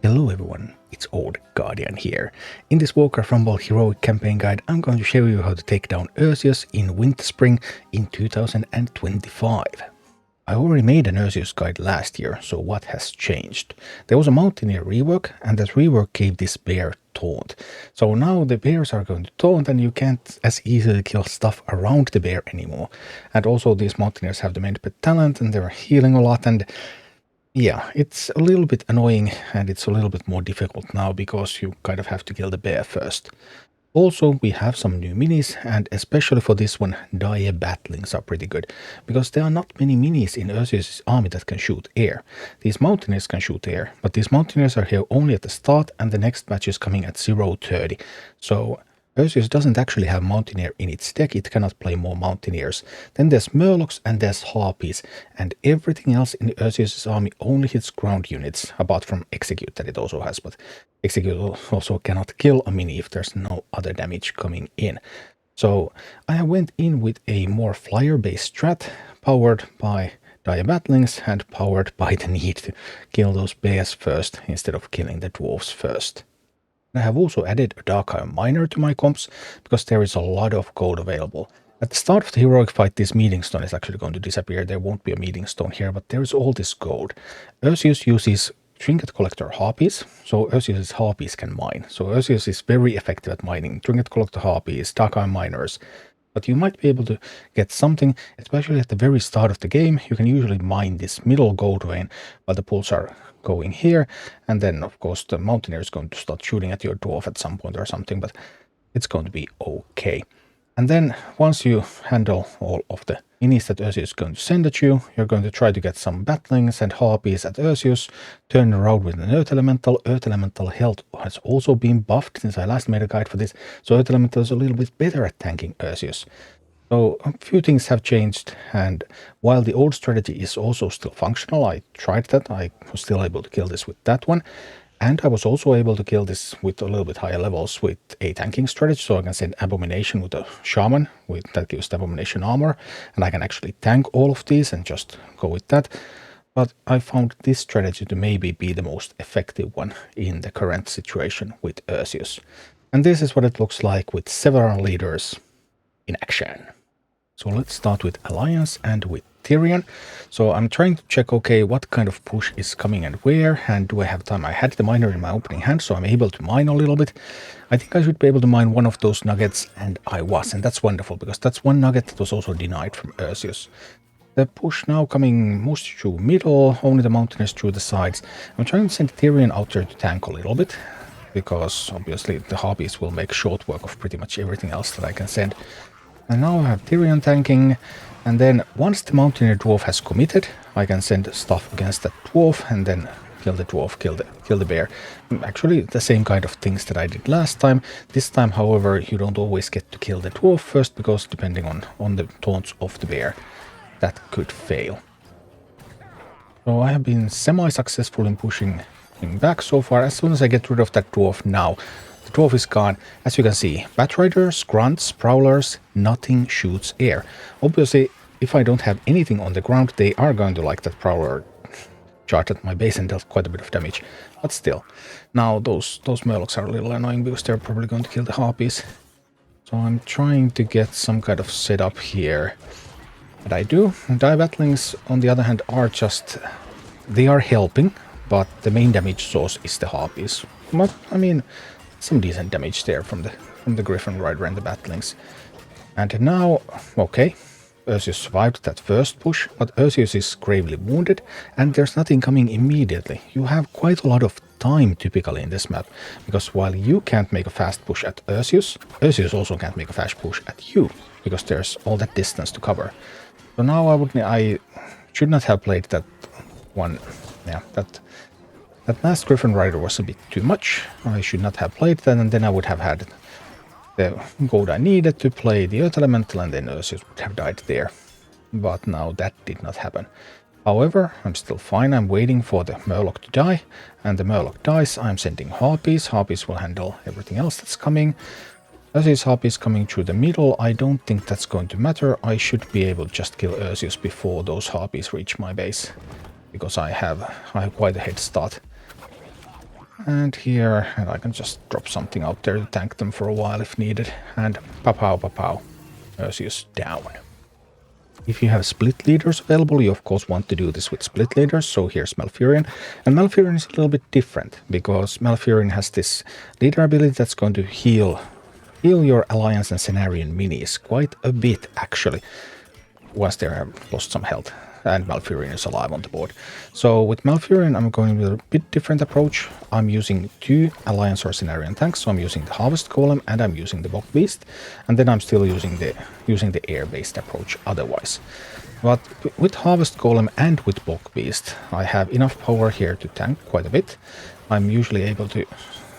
Hello everyone, it's Old Guardian here. In this Warcraft Rumble HEROIC campaign guide, I'm going to show you how to take down Ursius in Winterspring in 2025. I already made an Ursius guide last year, so what has changed? There was a Mountaineer rework, and that rework gave this bear taunt. So now the bears are going to taunt, and you can't as easily kill stuff around the bear anymore. And also these Mountaineers have the main pet talent, and they're healing a lot, and yeah, it's a little bit annoying and it's a little bit more difficult now because you kind of have to kill the bear first. Also, we have some new minis, and especially for this one, Dire Batlings are pretty good, because there are not many minis in Ursius' army that can shoot air. These Mountaineers can shoot air, but these Mountaineers are here only at the start, and the next match is coming at 0:30. So Ursius doesn't actually have Mountaineer in its deck, it cannot play more Mountaineers. Then there's Murlocs and there's Harpies, and everything else in Ursius' army only hits ground units, apart from Execute that it also has, but Execute also cannot kill a mini if there's no other damage coming in. So I went in with a more flyer-based strat, powered by Dire Batlings and powered by the need to kill those bears first instead of killing the dwarves first. I have also added a Dark Iron Miner to my comps, because there is a lot of gold available. At the start of the heroic fight, this meeting stone is actually going to disappear. There won't be a meeting stone here, but there is all this gold. Ursius uses Trinket Collector Harpies, so Ursius' Harpies can mine. So Ursius is very effective at mining Trinket Collector Harpies, Dark Iron Miners. But you might be able to get something, especially at the very start of the game. You can usually mine this middle gold vein while the pulls are going here, and then of course the Mountaineer is going to start shooting at your dwarf at some point or something, but it's going to be okay. And then once you handle all of the minis that Ursius is going to send at you, you're going to try to get some Batlings and Harpies at Ursius, turn around with an Earth Elemental. Earth Elemental health has also been buffed since I last made a guide for this, so Earth Elemental is a little bit better at tanking Ursius. So a few things have changed, and while the old strategy is also still functional, I tried that, I was still able to kill this with that one, and I was also able to kill this with a little bit higher levels with a tanking strategy, so I can send Abomination with a Shaman, that gives the Abomination armor, and I can actually tank all of these and just go with that. But I found this strategy to maybe be the most effective one in the current situation with Ursius. And this is what it looks like with several leaders in action. So let's start with Alliance and with Tirion. So I'm trying to check, okay, what kind of push is coming and where, and do I have time? I had the miner in my opening hand, so I'm able to mine a little bit. I think I should be able to mine one of those nuggets, and I was, and that's wonderful, because that's one nugget that was also denied from Ursius. The push now coming mostly through middle, only the Mountaineers through the sides. I'm trying to send Tirion out there to tank a little bit, because obviously the Harpies will make short work of pretty much everything else that I can send. And now I have Tirion tanking, and then once the Mountaineer Dwarf has committed, I can send stuff against that Dwarf, and then kill the Dwarf, kill the bear. Actually, the same kind of things that I did last time. This time, however, you don't always get to kill the Dwarf first, because depending on the taunts of the bear, that could fail. So I have been semi-successful in pushing him back so far. As soon as I get rid of that Dwarf now, the dwarf is gone. As you can see, Batriders, Grunts, Prowlers, nothing shoots air. Obviously, if I don't have anything on the ground, they are going to like that Prowler charge at my base and dealt quite a bit of damage. But still, now those Murlocs are a little annoying because they're probably going to kill the Harpies. So I'm trying to get some kind of setup here. And I do. Dire Batlings, on the other hand, are just... they are helping, but the main damage source is the Harpies. But, I mean... some decent damage there from the Griffin Rider and the Batlings. And now, okay, Ursius survived that first push, but Ursius is gravely wounded, and there's nothing coming immediately. You have quite a lot of time typically in this map, because while you can't make a fast push at Ursius, Ursius also can't make a fast push at you, because there's all that distance to cover. So now I should not have played that one, yeah, that last Griffin Rider was a bit too much. I should not have played that, and then I would have had the gold I needed to play the Earth Elemental, and then Ursius would have died there. But now that did not happen. However, I'm still fine. I'm waiting for the Murloc to die, and the Murloc dies. I'm sending Harpies. Harpies will handle everything else that's coming. Ursius Harpies coming through the middle. I don't think that's going to matter. I should be able to just kill Ursius before those Harpies reach my base, because I have quite a head start. and here, and I can just drop something out there to tank them for a while if needed. And pa-pow, pa-pow. Ursius down. If you have split leaders available, you of course want to do this with split leaders, so here's Malfurion. And Malfurion is a little bit different, because Malfurion has this leader ability that's going to heal your Alliance and Cenarion minis quite a bit, actually, once they have lost some health. And Malfurion is alive on the board. So with Malfurion, I'm going with a bit different approach. I'm using 2 Alliance or Cenarion tanks, so I'm using the Harvest Golem and I'm using the Bog Beast, and then I'm still using the air-based approach otherwise. But with Harvest Golem and with Bog Beast, I have enough power here to tank quite a bit. I'm usually able to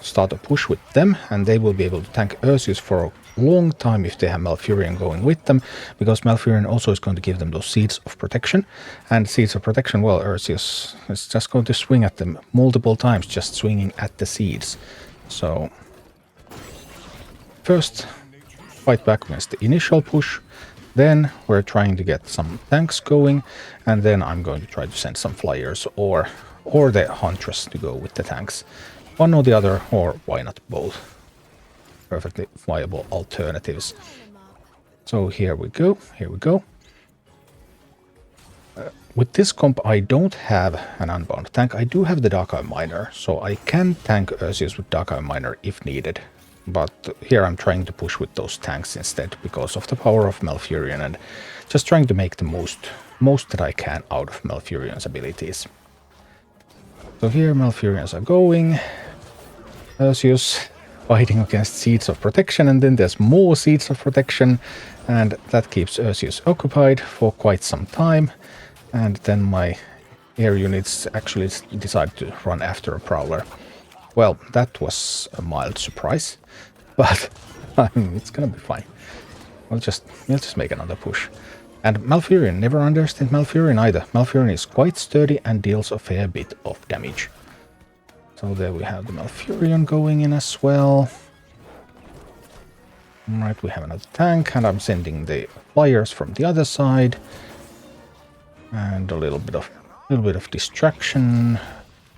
start a push with them, and they will be able to tank Ursius for a long time if they have Malfurion going with them, because Malfurion also is going to give them those Seeds of Protection. And Seeds of Protection, well, Ursius is just going to swing at them multiple times, just swinging at the seeds. So first, fight back against the initial push, then we're trying to get some tanks going, and then I'm going to try to send some flyers or the Huntress to go with the tanks. One or the other, or why not both? Perfectly viable alternatives. So here we go, here we go. With this comp, I don't have an Unbound tank. I do have the Dark Miner, so I can tank Ursius with Dark Miner if needed. But here I'm trying to push with those tanks instead, because of the power of Malfurion, and just trying to make the most that I can out of Malfurion's abilities. So here Malfurions are going. Ursius fighting against Seeds of Protection, and then there's more Seeds of Protection, and that keeps Ursius occupied for quite some time. And then my air units actually decide to run after a Prowler. Well, that was a mild surprise, but it's gonna be fine. We'll just make another push. And Malfurion, never underestimate Malfurion either. Malfurion is quite sturdy and deals a fair bit of damage. So there we have the Malfurion going in as well. Alright, we have another tank, and I'm sending the flyers from the other side. And a little bit of distraction.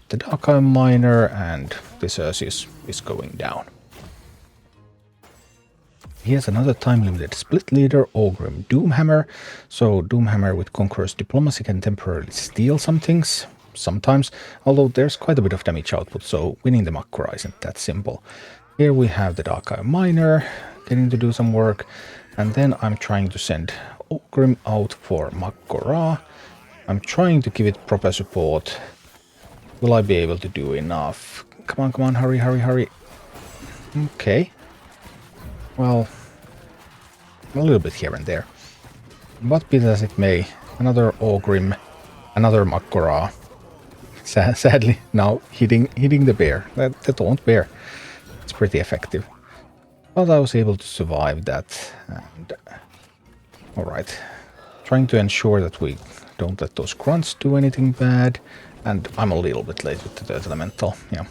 The Dark Miner, and this Ursius is going down. Here's another time-limited split leader, Orgrim Doomhammer. So Doomhammer with Conqueror's Diplomacy can temporarily steal some things, sometimes, although there's quite a bit of damage output, so winning the Mak'gora isn't that simple. Here we have the Dark Miner getting to do some work, and then I'm trying to send Orgrim out for Mak'gora. I'm trying to give it proper support. Will I be able to do enough? Come on, hurry, hurry, hurry. Okay. Well, a little bit here and there. But be that as it may, another Orgrim, another Mak'gora. Sadly, now hitting the bear. The taunt bear. It's pretty effective. But I was able to survive that. And alright. Trying to ensure that we don't let those grunts do anything bad. And I'm a little bit late with the Third Elemental, yeah.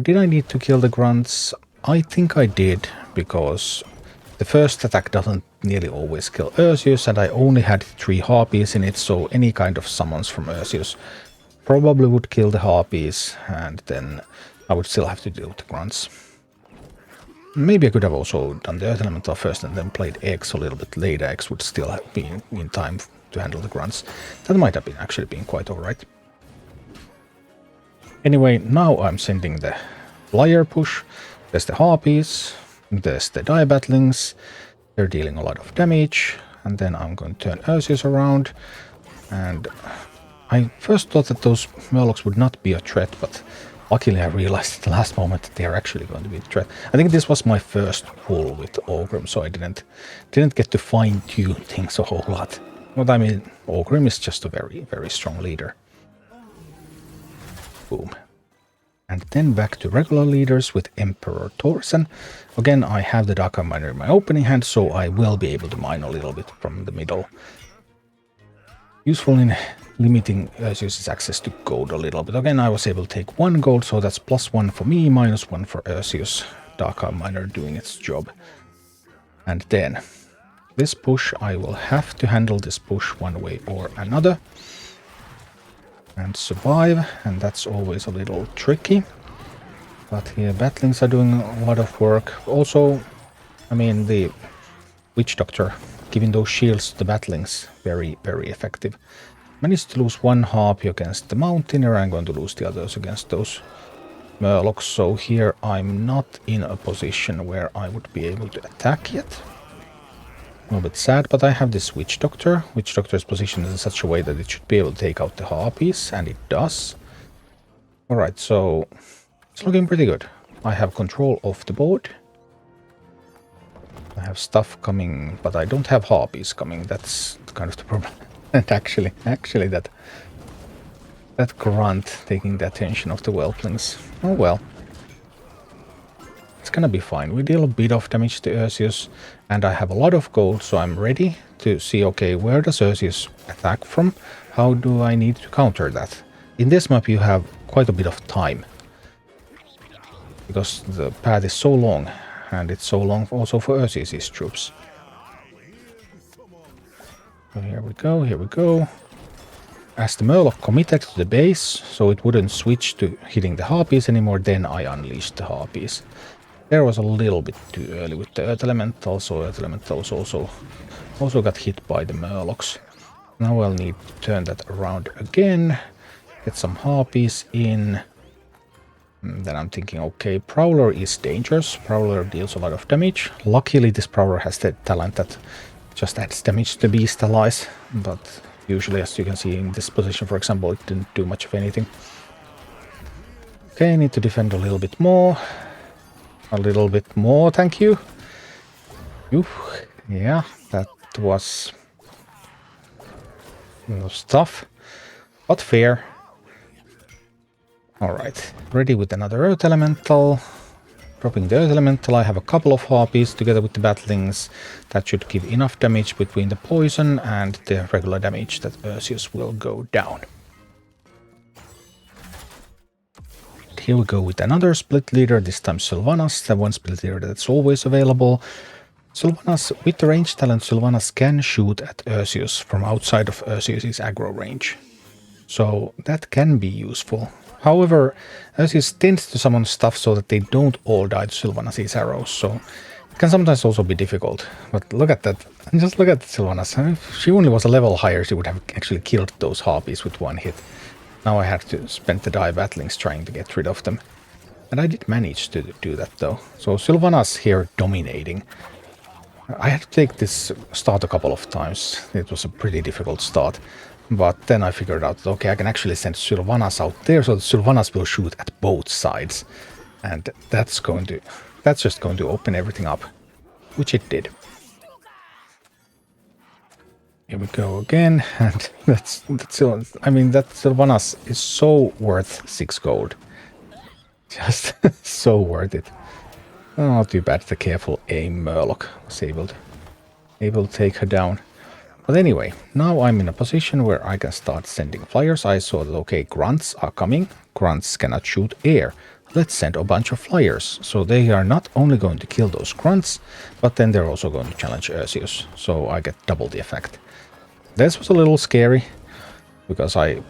Did I need to kill the grunts? I think I did, because the first attack doesn't nearly always kill Ursius, and I only had 3 harpies in it, so any kind of summons from Ursius probably would kill the harpies, and then I would still have to deal with the grunts. Maybe I could have also done the Earth Elemental first and then played X a little bit later. X would still have been in time to handle the grunts. That might have actually been quite alright. Anyway, now I'm sending the flyer push. There's the harpies, there's the Dire Batlings. They're dealing a lot of damage, and then I'm going to turn Ursius around. And I first thought that those Murlocs would not be a threat, but luckily I realized at the last moment that they are actually going to be a threat. I think this was my first pull with Orgrim, so I didn't get to fine-tune things a whole lot. But I mean, Orgrim is just a very, very strong leader. Boom. And then back to regular leaders with Emperor Thaurissan. Again, I have the Dark Miner in my opening hand, so I will be able to mine a little bit from the middle. Useful in limiting Ursius' access to gold a little bit. Again, I was able to take 1 gold, so that's +1 for me, -1 for Ursius. Dark Miner doing its job. And then, this push, I will have to handle this push one way or another. and survive, and that's always a little tricky. But here, Batlings are doing a lot of work. Also, I mean, the Witch Doctor giving those shields to the Batlings, very, very effective. Managed to lose one Harpy against the Mountaineer. I'm going to lose the others against those Murlocs. So here I'm not in a position where I would be able to attack yet. A little bit sad, but I have this Witch Doctor. Witch Doctor is positioned in such a way that it should be able to take out the Harpies, and it does. Alright, so it's looking pretty good. I have control of the board. I have stuff coming, but I don't have Harpies coming. That's kind of the problem. And actually that grunt taking the attention of the Whelplings. Oh well. It's gonna be fine. We deal a bit of damage to Ursius, and I have a lot of gold, so I'm ready to see, okay, where does Ursius attack from? How do I need to counter that? In this map you have quite a bit of time, because the path is so long, and it's so long also for Ursius' troops. So here we go, here we go. As the Murloc committed to the base, so it wouldn't switch to hitting the Harpies anymore, then I unleashed the Harpies. There was a little bit too early with the Earth Elementals, so Earth Elementals also got hit by the Murlocs. Now I'll need to turn that around again, get some Harpies in. And then I'm thinking, okay, Prowler is dangerous. Prowler deals a lot of damage. Luckily this Prowler has the talent that just adds damage to Beast allies, but usually, as you can see in this position, for example, it didn't do much of anything. Okay, I need to defend a little bit more. A little bit more, thank you. Oof, yeah, that was tough, but fair. Alright, ready with another Earth Elemental. Dropping the Earth Elemental, I have a couple of Harpies together with the Batlings. That should give enough damage between the poison and the regular damage that Ursius will go down. Here we go with another split leader, this time Sylvanas, the one split leader that's always available. Sylvanas, with the range talent, Sylvanas can shoot at Ursius from outside of Ursius' aggro range. So that can be useful. However, Ursius tends to summon stuff so that they don't all die to Sylvanas' arrows, so it can sometimes also be difficult. But look at that, and just look at Sylvanas. If she only was a level higher, she would have actually killed those Harpies with one hit. Now I had to spend the Dire Batlings trying to get rid of them. And I did manage to do that though. So Sylvanas here dominating. I had to take this start a couple of times. It was a pretty difficult start. But then I figured out that, okay, I can actually send Sylvanas out there, so Sylvanas will shoot at both sides. And that's just going to open everything up, which it did. Here we go again, and I mean, that Sylvanas is so worth 6 gold. Just so worth it. Oh, not too bad the careful aim Murloc was able to take her down. But anyway, now I'm in a position where I can start sending flyers. I saw that, okay, grunts are coming. Grunts cannot shoot air. Let's send a bunch of flyers. So they are not only going to kill those grunts, but then they're also going to challenge Ursius. So I get double the effect. This was a little scary, because I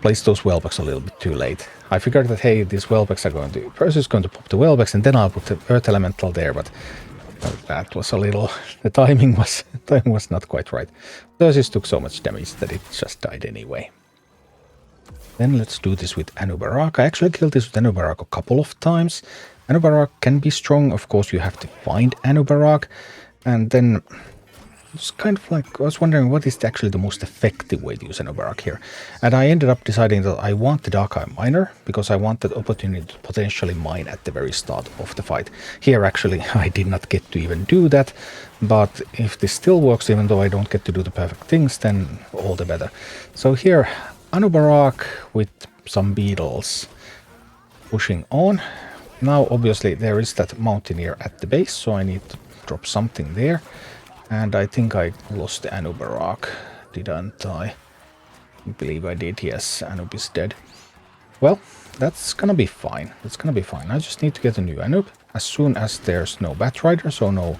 placed those Whelpecks a little bit too late. I figured that, hey, these Whelpecks are going to... Ursius is going to pop the Whelpecks, and then I'll put the Earth Elemental there, but... that was a little... the timing was not quite right. Ursius took so much damage that it just died anyway. Then let's do this with Anub'arak. I actually killed this with Anub'arak a couple of times. Anub'arak can be strong. Of course, you have to find Anub'arak. And then... it's kind of like... I was wondering what is actually the most effective way to use Anub'arak here. And I ended up deciding that I want the Dark Eye Miner, because I want that opportunity to potentially mine at the very start of the fight. Here, actually, I did not get to even do that. But if this still works, even though I don't get to do the perfect things, then all the better. So here, Anub'arak with some beetles pushing on. Now, obviously, there is that Mountaineer at the base, so I need to drop something there. And I think I lost the Anub'arak, didn't I? I believe I did, yes, Anub is dead. Well, that's gonna be fine. That's gonna be fine. I just need to get a new Anub. As soon as there's no Batrider, so no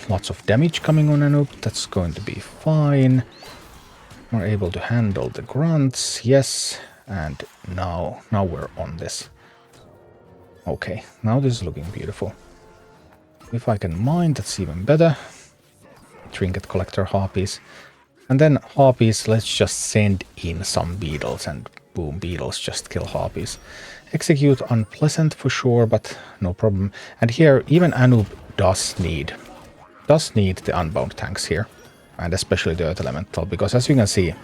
lots of damage coming on Anub, that's going to be fine. We're able to handle the grunts, yes. And now we're on this. Okay, now this is looking beautiful. If I can mine, that's even better. Trinket collector harpies. And then harpies, let's just send in some beetles and boom, beetles just kill harpies. Execute unpleasant for sure, but no problem. And here, even Anub does need the unbound tanks here. And especially the Earth Elemental, because as you can see,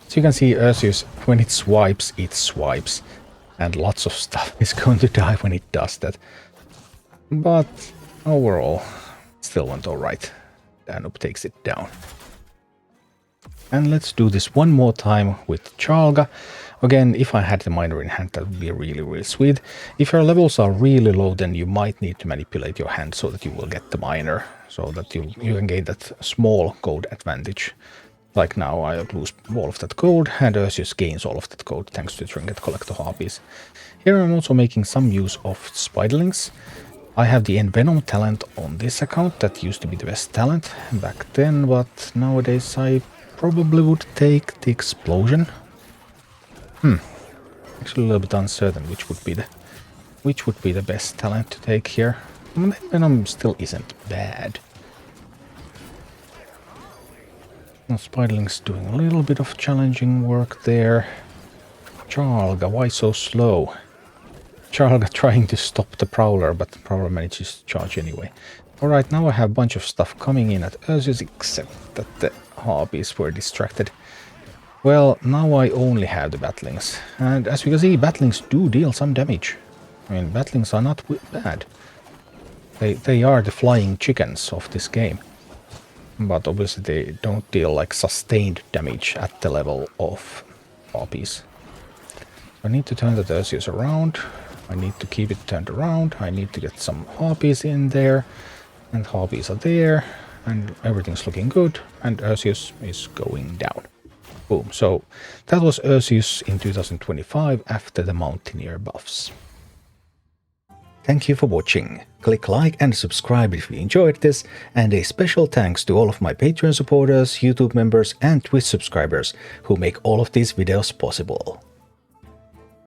Ursius, when it swipes, and lots of stuff is going to die when it does that. But overall, it still went alright. Anub takes it down. And let's do this one more time with Charlga. Again, if I had the miner in hand, that would be really, really sweet. If your levels are really low, then you might need to manipulate your hand so that you will get the miner, so that you can gain that small gold advantage. Like now, I lose all of that gold, and Ursius gains all of that gold thanks to Trinket Collector Harpies. Here I'm also making some use of Spiderlings. I have the Envenom talent on this account. That used to be the best talent back then, but nowadays I probably would take the Explosion. Actually a little bit uncertain which would be the best talent to take here. Envenom still isn't bad. Now Spiderling's doing a little bit of challenging work there. Charlga, why so slow? Charlga trying to stop the Prowler, but the Prowler manages to charge anyway. Alright, now I have a bunch of stuff coming in at Ursius, except that the Harpies were distracted. Well, now I only have the Batlings. And as you can see, Batlings do deal some damage. I mean, Batlings are not bad. They are the flying chickens of this game. But obviously they don't deal like sustained damage at the level of Harpies. I need to turn the Ursius around. I need to keep it turned around. I need to get some Harpies in there. And Harpies are there. And everything's looking good. And Ursius is going down. Boom. So that was Ursius in 2025 after the Mountaineer buffs. Thank you for watching. Click like and subscribe if you enjoyed this, and a special thanks to all of my Patreon supporters, YouTube members and Twitch subscribers who make all of these videos possible.